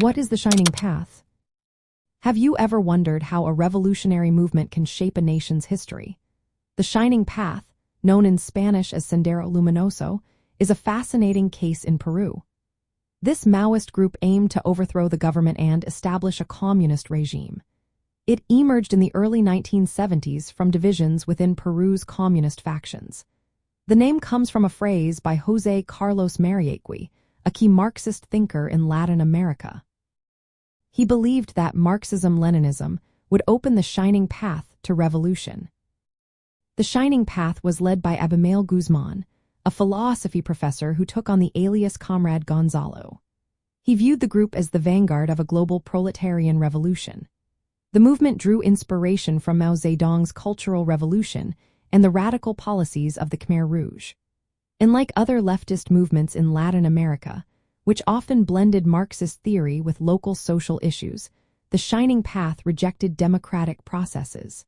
What is the shining path? Have you ever wondered how a revolutionary movement can shape a nation's history? The shining path, known in Spanish as Sendero Luminoso, is a fascinating case in Peru. This Maoist group aimed to overthrow the government and establish a communist regime. It emerged in the early 1970s from divisions within Peru's communist factions. The name comes from a phrase by José Carlos Mariátegui, a key Marxist thinker in Latin America. He believed that Marxism-Leninism would open the shining path to revolution. The shining path was led by Abimael Guzmán, a philosophy professor who took on the alias Comrade Gonzalo. He viewed the group as the vanguard of a global proletarian revolution. The movement drew inspiration from Mao Zedong's Cultural Revolution and the radical policies of the Khmer Rouge. Unlike other leftist movements in Latin America, which often blended Marxist theory with local social issues, the shining path rejected democratic processes.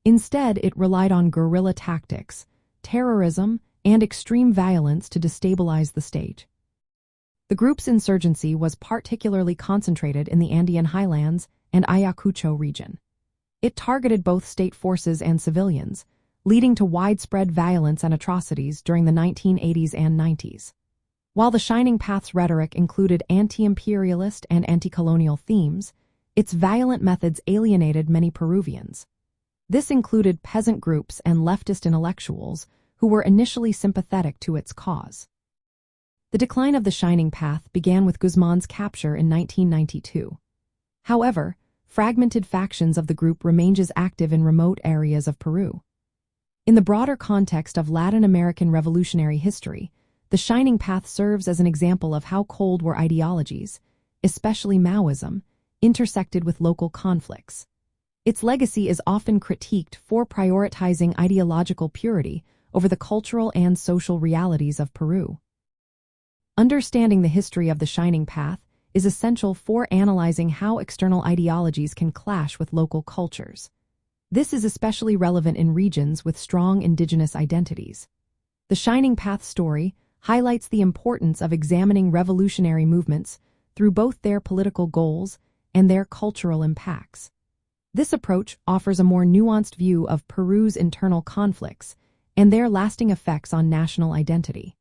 Instead, it relied on guerrilla tactics, terrorism, and extreme violence to destabilize the state. The group's insurgency was particularly concentrated in the Andean highlands and Ayacucho region. It targeted both state forces and civilians, leading to widespread violence and atrocities during the 1980s and 90s. While the Shining Path's rhetoric included anti-imperialist and anti-colonial themes, its violent methods alienated many Peruvians. This included peasant groups and leftist intellectuals who were initially sympathetic to its cause. The decline of the Shining Path began with Guzmán's capture in 1992. However, fragmented factions of the group remained as active in remote areas of Peru. In the broader context of Latin American revolutionary history, the Shining Path serves as an example of how Cold War ideologies, especially Maoism, intersected with local conflicts. Its legacy is often critiqued for prioritizing ideological purity over the cultural and social realities of Peru. Understanding the history of the Shining Path is essential for analyzing how external ideologies can clash with local cultures. This is especially relevant in regions with strong indigenous identities. The Shining Path story highlights the importance of examining revolutionary movements through both their political goals and their cultural impacts. This approach offers a more nuanced view of Peru's internal conflicts and their lasting effects on national identity.